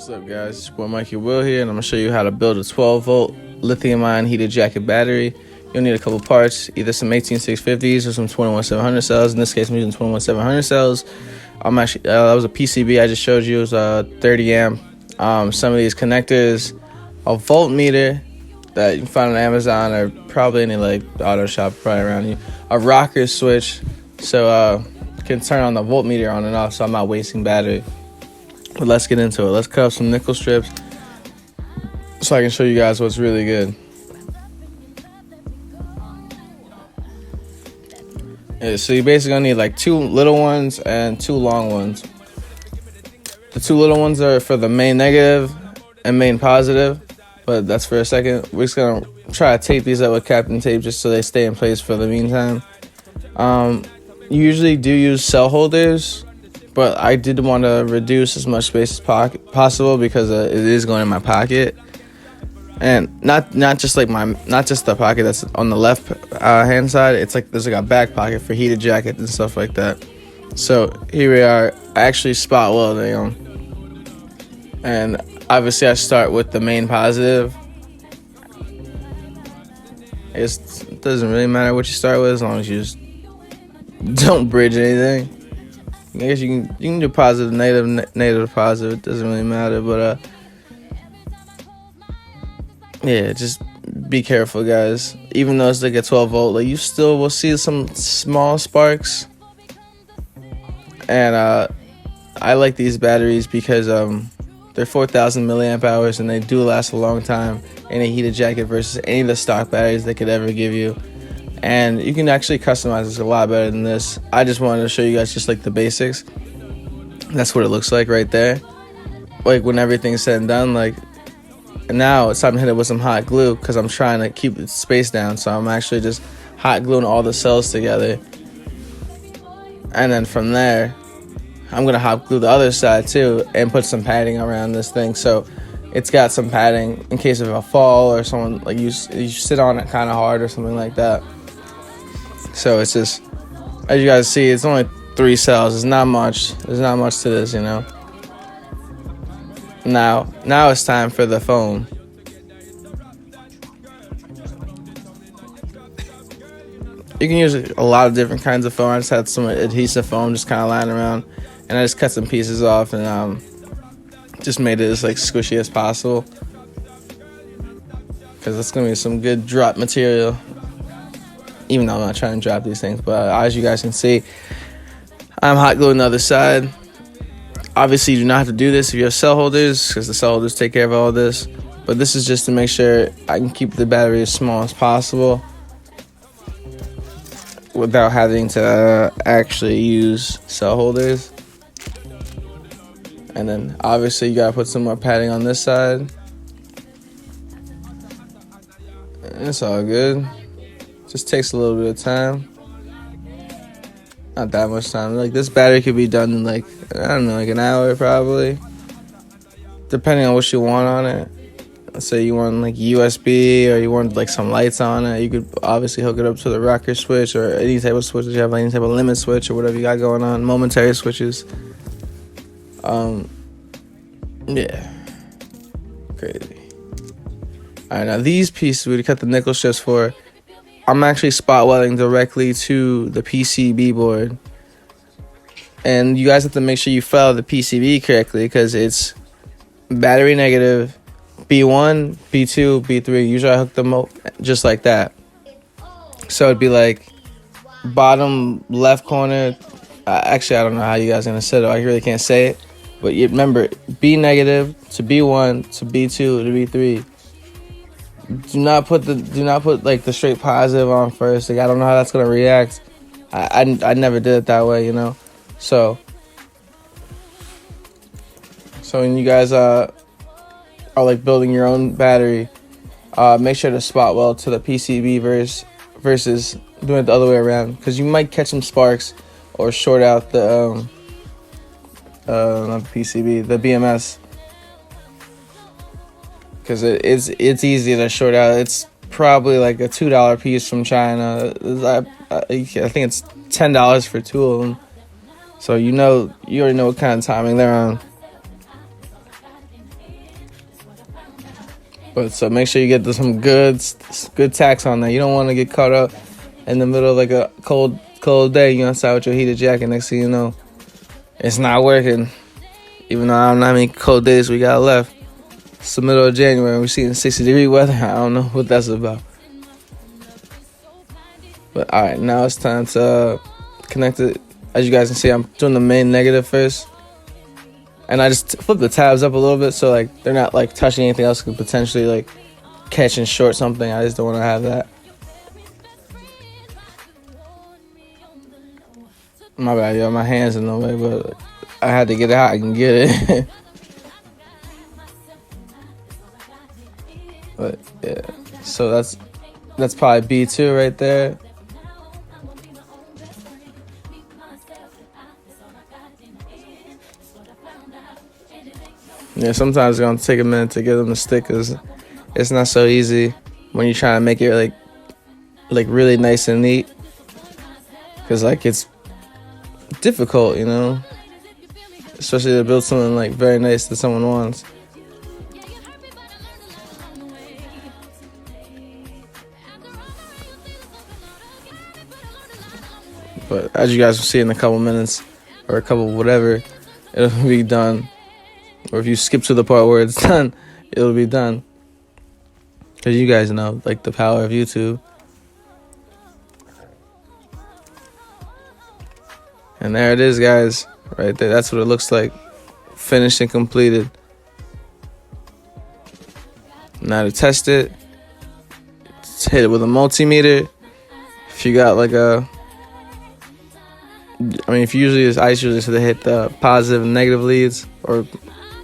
What's up, guys? It's your boy Mikey Will here, and I'm going to show you how to build a 12-volt lithium-ion heated jacket battery. You'll need a couple parts, either some 18650s or some 21700 cells. In this case, I'm using 21700 cells. That was a PCB I just showed you. It was a 30 amp. Some of these connectors, a voltmeter that you can find on Amazon or probably any like auto shop probably around you. A rocker switch, so you can turn on the voltmeter on and off, so I'm not wasting battery. But let's get into it. Let's cut up some nickel strips so I can show you guys what's really good. Yeah, so you basically gonna need like 2 little ones and 2 long ones. The 2 little ones are for the main negative and main positive, but that's for a second. We're just gonna try to tape these up with Captain Tape just so they stay in place for the meantime. You usually do use cell holders, but I did want to reduce as much space as possible because it is going in my pocket, and not just the pocket that's on the left hand side. It's like there's like a back pocket for heated jackets and stuff like that. So here we are, actually spot welding them, and obviously I start with the main positive. It doesn't really matter what you start with as long as you just don't bridge anything. I guess you can do positive, negative, positive. It doesn't really matter, but yeah, just be careful, guys. Even though it's like a 12 volt, like you still will see some small sparks. And I like these batteries because they're 4,000 milliamp hours and they do last a long time in a heated jacket versus any of the stock batteries they could ever give you. And you can actually customize this a lot better than this. I just wanted to show you guys just like the basics. That's what it looks like right there. Like when everything's said and done, like, and now it's time to hit it with some hot glue because I'm trying to keep the space down. So I'm actually just hot gluing all the cells together. And then from there, I'm gonna hot glue the other side too and put some padding around this thing. So it's got some padding in case of a fall or someone like you sit on it kind of hard or something like that. So it's just, as you guys see, it's only 3 cells. It's not much. There's not much to this, you know. Now it's time for the foam. You can use a lot of different kinds of foam. I just had some adhesive foam just kind of lying around, and I just cut some pieces off and just made it as like squishy as possible because it's gonna be some good drop material. Even though I'm not trying to drop these things, but as you guys can see, I'm hot gluing the other side. Obviously, you do not have to do this if you have cell holders, because the cell holders take care of all this. But this is just to make sure I can keep the battery as small as possible without having to actually use cell holders. And then, obviously, you gotta put some more padding on this side. And it's all good. Just takes a little bit of time. Not that much time. Like this battery could be done in like, I don't know, like an hour probably. Depending on what you want on it. Let's say you want like USB or you want like some lights on it. You could obviously hook it up to the rocker switch or any type of switch that you have, like any type of limit switch or whatever you got going on. Momentary switches. Yeah. Crazy. Alright, now these pieces we cut the nickel strips for. I'm actually spot welding directly to the PCB board. And you guys have to make sure you file the PCB correctly because it's battery negative, B1, B2, B3. Usually I hook them up just like that. So it'd be like bottom left corner. Actually, I don't know how you guys are going to set it. I really can't say it. But you remember, B negative to B1 to B2 to B3. Do not put like the straight positive on first. Like I don't know how that's gonna react. I never did it that way, you know. So when you guys are like building your own battery, make sure to spot weld to the PCB versus doing it the other way around, because you might catch some sparks or short out the not the PCB, the BMS. Because it's easy to short out. It's probably like a $2 piece from China. I think it's $10 for 2 of them. So you already know what kind of timing they're on. But so make sure you get some good tacks on there. You don't want to get caught up in the middle of like a cold day. You outside with your heated jacket. Next thing you know, it's not working. Even though I don't know how many cold days we got left. It's the middle of January. We're seeing 60-degree weather. I don't know what that's about. But all right, now it's time to connect it. As you guys can see, I'm doing the main negative first. And I just flip the tabs up a little bit so like they're not like touching anything else, could potentially like catch and short something. I just don't want to have that. My bad, yo. My hands in the way, but I had to get it out. I can get it. But yeah, so that's probably B2 right there. Yeah, sometimes it's gonna take a minute to get them to stick, cause it's not so easy when you're trying to make it like really nice and neat. Cause like it's difficult, you know, especially to build something like very nice that someone wants. But as you guys will see in a couple minutes or a couple whatever, it'll be done. Or if you skip to the part where it's done, it'll be done. Because you guys know, like, the power of YouTube. And there it is, guys. Right there. That's what it looks like. Finished and completed. Now to test it, just hit it with a multimeter. If you got like if you usually use ice, usually so they hit the positive and negative leads or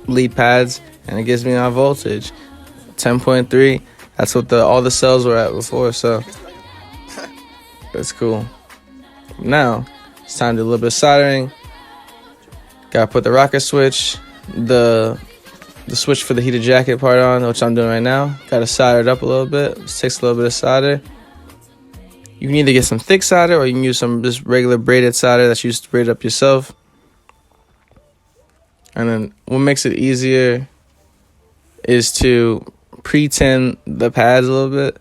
lead pads, and it gives me my voltage 10.3. That's what all the cells were at before, so that's cool. Now it's time to do a little bit of soldering. Gotta put the rocker switch, the switch for the heated jacket part on, which I'm doing right now. Gotta solder it up a little bit. It takes a little bit of solder. You can either get some thick solder or you can use some just regular braided solder that's used to braid up yourself. And then what makes it easier is to pre-tin the pads a little bit.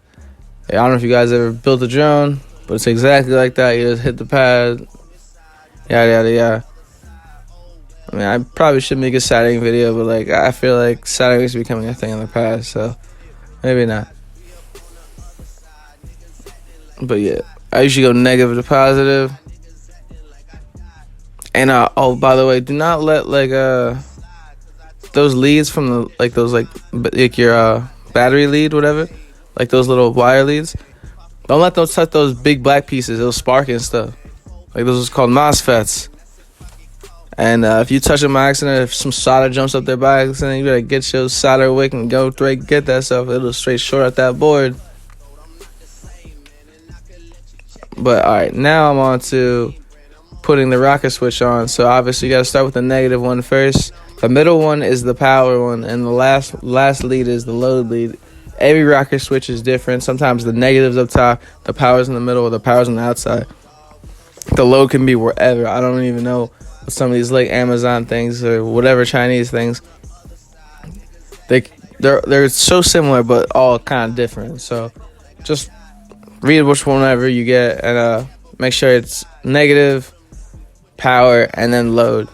I don't know if you guys ever built a drone, but it's exactly like that. You just hit the pad, yada, yada, yada. I mean, I probably should make a soldering video, but like I feel like soldering is becoming a thing in the past, so maybe not. But yeah, I usually go negative to positive. And oh, by the way, do not let like those leads from the like your battery lead, whatever, like those little wire leads. Don't let those touch those big black pieces. It'll spark and stuff. Like those are called MOSFETs. And if you touch them by accident, if some solder jumps up there by accident, you better get your solder wick and go straight get that stuff. It'll straight short at that board. But all right, now I'm on to putting the rocker switch on. So obviously you got to start with the negative one first. The middle one is the power one, and the last lead is the load lead. Every rocker switch is different. Sometimes the negative's up top, the power's in the middle, or the power's on the outside. The load can be wherever. I don't even know some of these like Amazon things or whatever Chinese things. They're so similar but all kind of different. So just read which one you get and make sure it's negative, power, and then load.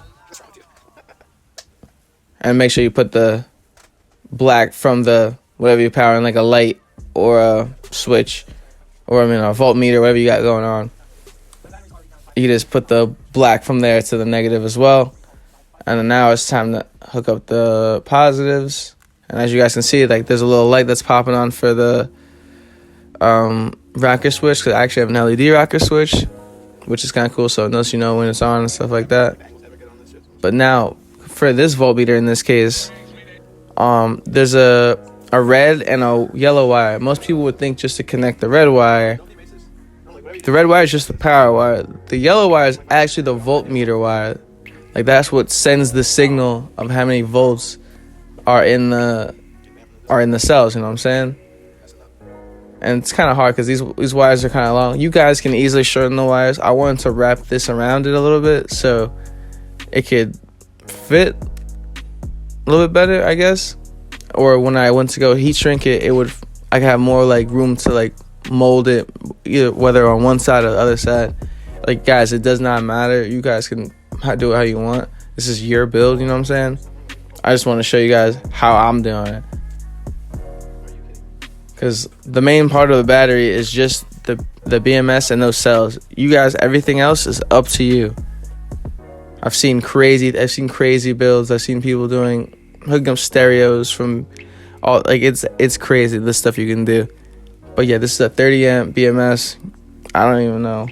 And make sure you put the black from the whatever you power in, like a light or a switch, or a voltmeter, whatever you got going on. You just put the black from there to the negative as well. And then now it's time to hook up the positives. And as you guys can see, like there's a little light that's popping on for the rocker switch, because I actually have an LED rocker switch, which is kind of cool, so it knows when it's on and stuff like that. But now for this voltmeter in this case, there's a red and a yellow wire. Most people would think just to connect the red wire. The red wire is just the power wire. The yellow wire is actually the voltmeter wire. Like that's what sends the signal of how many volts are in the cells, you know what I'm saying? And it's kind of hard because these wires are kind of long. You guys can easily shorten the wires. I wanted to wrap this around it a little bit so it could fit a little bit better, I guess. or when I went to go heat shrink it, I could have more like room to like mold it, either whether on one side or the other side. Like, guys, it does not matter. You guys can do it how you want. This is your build, you know what I'm saying? I just want to show you guys how I'm doing it, because the main part of the battery is just the BMS and those cells. You guys, everything else is up to you. I've seen crazy builds. I've seen people hooking up stereos from all, like, it's crazy the stuff you can do. But yeah, this is a 30 amp BMS. I don't even know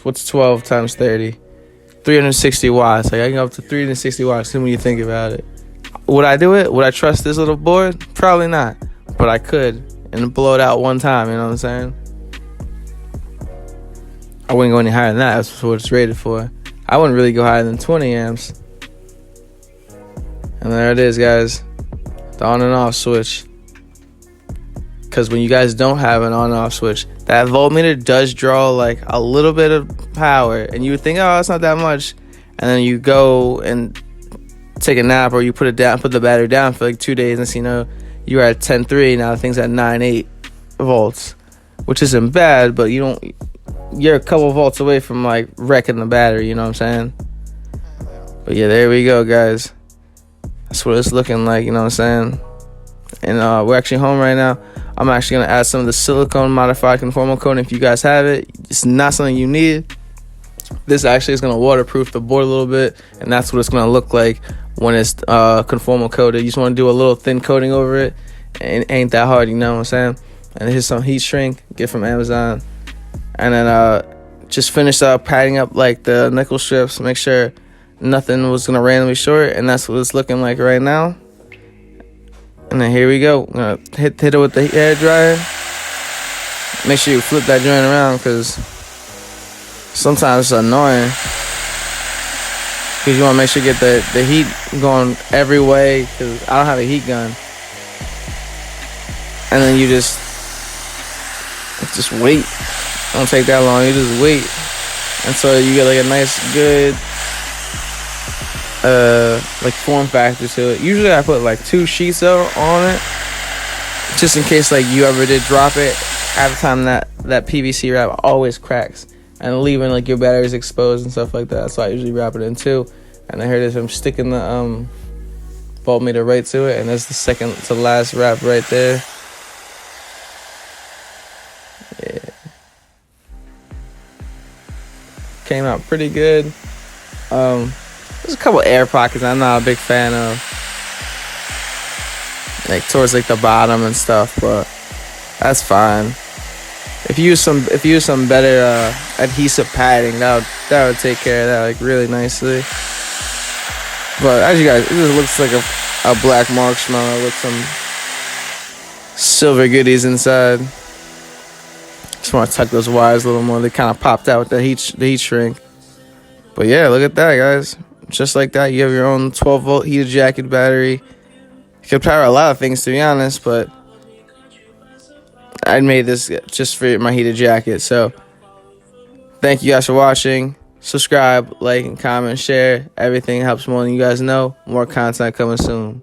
what's 12 times 30. 360 watts. Like, I can go up to 360 watts when you think about it. Would I do it? Would I trust this little board? Probably not. But I could and blow it out one time, you know what I'm saying? I wouldn't go any higher than that. That's what it's rated for. I wouldn't really go higher than 20 amps. And there it is, guys. The on and off switch. Because when you guys don't have an on and off switch, that voltmeter does draw like a little bit of power. And you would think, oh, it's not that much. And then you go and take a nap, or you put the battery down for like 2 days, and you know you're at 10.3. Now the thing's at 9.8 volts, which isn't bad, but you're a couple volts away from like wrecking the battery, you know what I'm saying? But yeah, there we go, guys. That's what it's looking like, you know what I'm saying? And we're actually home right now. I'm actually going to add some of the silicone modified conformal coating. If you guys have it, it's not something you need. This actually is going to waterproof the board a little bit, and that's what it's going to look like when it's conformal coated. You just want to do a little thin coating over it, and it ain't that hard, you know what I'm saying? And here's some heat shrink, get from Amazon. And then just finish up padding up like the nickel strips, make sure nothing was going to randomly short, and that's what it's looking like right now. And then here we go. I'm going to hit it with the hair dryer. Make sure you flip that joint around, because sometimes it's annoying. Because you want to make sure you get the heat going every way, because I don't have a heat gun. And then you just wait. Don't take that long. You just wait. And so you get like a nice, good like form factor to it. Usually I put like 2 sheets on it, just in case like you ever did drop it. Half the time that PVC wrap always cracks, and leaving like your batteries exposed and stuff like that. So I usually wrap it in 2. And then here it is. I'm sticking the voltmeter right to it, and that's the second to last wrap right there. Yeah, came out pretty good. There's a couple air pockets I'm not a big fan of, like towards like the bottom and stuff, but that's fine. If you use some better adhesive padding, that would take care of that like really nicely. But as you guys, it just looks like a black marshmallow with some silver goodies inside. Just want to tuck those wires a little more. They kind of popped out with the heat shrink. But yeah, look at that, guys. Just like that, you have your own 12-volt heated jacket battery. You can power a lot of things, to be honest, but I made this just for my heated jacket. So thank you guys for watching. Subscribe, like, and comment, share. Everything helps more than you guys know. More content coming soon.